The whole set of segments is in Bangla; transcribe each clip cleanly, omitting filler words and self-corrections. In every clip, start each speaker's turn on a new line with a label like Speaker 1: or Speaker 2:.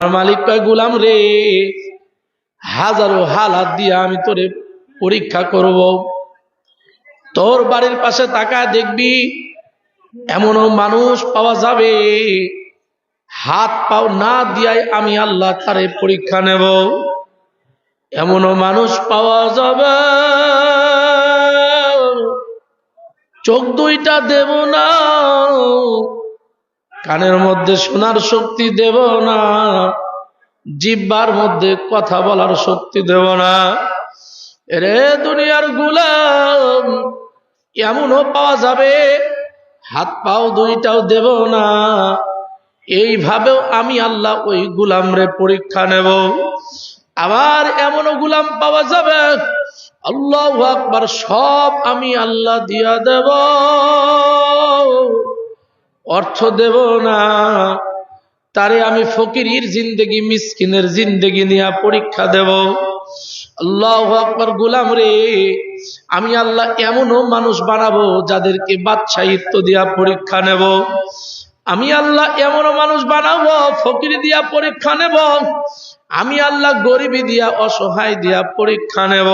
Speaker 1: মালিক কয় গোলাম রে, হাজারো হালাত দিয়ে আমি তোরে পরীক্ষা করব। তোর বাড়ির পাশে তাকায় দেখবি এমনও মানুষ পাওয়া যাবে হাত পাও না দিয়াই আমি আল্লাহ তারে পরীক্ষা নেব। এমনও মানুষ পাওয়া যাবে চোখ দুইটা দেব না, কানের মধ্যে শোনার শক্তি দেব না, জিহ্বার মধ্যে কথা বলার শক্তি দেব না। রে দুনিয়ার গোলাম, এমনও পাওয়া যাবে হাত পাও দুইটাও দেব না, এইভাবেও আমি আল্লাহ ওই গোলাম রে পরীক্ষা নেব। আবার এমনও গোলাম পাওয়া যাবে আল্লাহু আকবার সব আমি আল্লাহ দিয়া দেব, অর্থ দেব না, তারে আমি ফকিরের জিন্দেগি মিসকিনের জিন্দেগি নিয়ে পরীক্ষা দেব। আল্লাহু আকবার। গোলাম রে, আমি আল্লাহ এমনও মানুষ বানাবো যাদেরকে বাদশাহিত্ব দিয়া পরীক্ষা নেব। আমি আল্লাহ এমনও মানুষ বানাবো ফকির দিয়া পরীক্ষা নেব। আমি আল্লাহ গরিবী দিয়া অসহায় দিয়া পরীক্ষা নেব।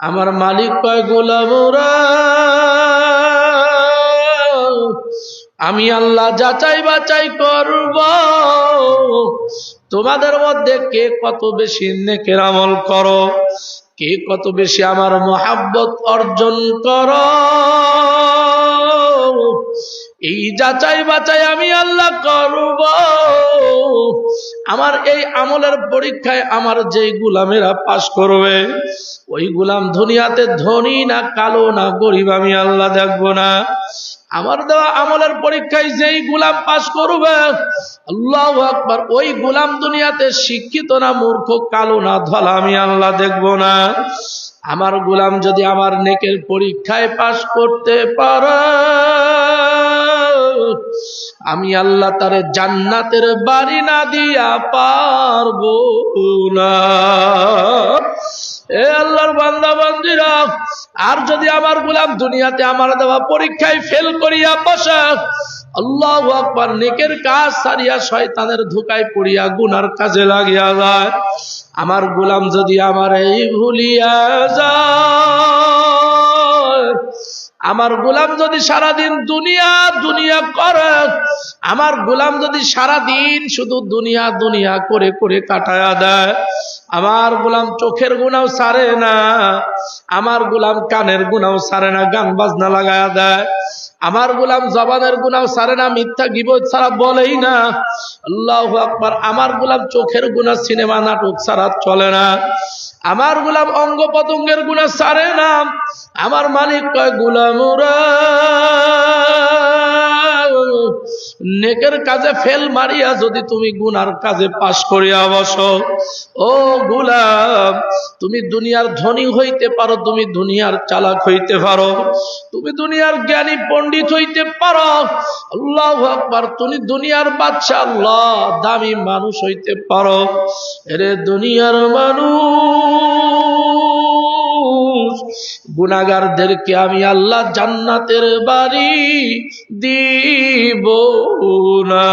Speaker 1: আমার মালিক কয় গোলামরা, আমি আল্লাহ যাচাই বাছাই করব তোমাদের মধ্যে কে কত বেশি নেকের আমল করো, কে কত বেশি আমার মহাব্বত অর্জন করো। এই যাচাই বাছাই আমি আল্লাহ করব। আমার এই আমলের পরীক্ষায় আমার যে গোলামেরা পাশ করবে, ওই গোলাম দুনিয়াতে ধনী না কালো না গরিব আমি আল্লাহ দেখব না। আমার দেওয়া আমলের পরীক্ষায় যেই গোলাম পাশ করবে, আল্লাহু আকবার, ওই গোলাম দুনিয়াতে শিক্ষিত না মূর্খ কালো না ধলা আমি আল্লাহ দেখব না। আমার গোলাম যদি আমার নেকের পরীক্ষায় পাশ করতে পারে, আমি আল্লাহ তারে জান্নাতের বাড়ি না দিয়া পারবো না। এ আল্লাহর বান্দা বান্দীরা, আর যদি আমার গোলাম দুনিয়াতে আমার দেওয়া পরীক্ষায় ফেল করিয়া বসে, আল্লাহু আকবার, নেকের কাজ ছাড়িয়া শয়তানের ধোঁকায় পড়িয়া গুনার কাজে লাগিয়া যায়, আমার গোলাম যদি আমার এই ভুলিয়া যায়, আমার গোলাম যদি সারাদিন দুনিয়া দুনিয়া করে, আমার গোলাম যদি সারাদিন শুধু দুনিয়া দুনিয়া করে করে কাটায়া দেয়, আমার গোলাম চোখের গুনাও ছাড়ে না, আমার গোলাম কানের গুনাও ছাড়ে না, গান বাজনা লাগায়া দেয়, আমার গোলাম জবানের গুনাও ছাড়ে না, মিথ্যা গীবত ছাড়া বলেই না। আল্লাহু আকবার। আমার গোলাম চোখের গুনাহ সিনেমা নাটক ছাড়া চলে না, আমার গোলাম অঙ্গ পতঙ্গের গুনাহ ছাড়ে না। আমার মালিক কয় গোলামরা, নেকের কাজে ফেল মারিয়া যদি তুমি গুনার কাজে পাশ করিয়া বসো, ও গোলাম, তুমি দুনিয়ার ধনী হইতে পারো, তুমি দুনিয়ার চালাক হইতে পারো, তুমি দুনিয়ার জ্ঞানী পণ্ডিত হইতে পারো, আল্লাহু আকবার, তুমি দুনিয়ার বাদশা আল্লাহ দামি মানুষ হইতে পারো। এরে দুনিয়ার মানুষ, গুনাহগারদেরকে আমি আল্লাহ জান্নাতের বাড়ি দিব না।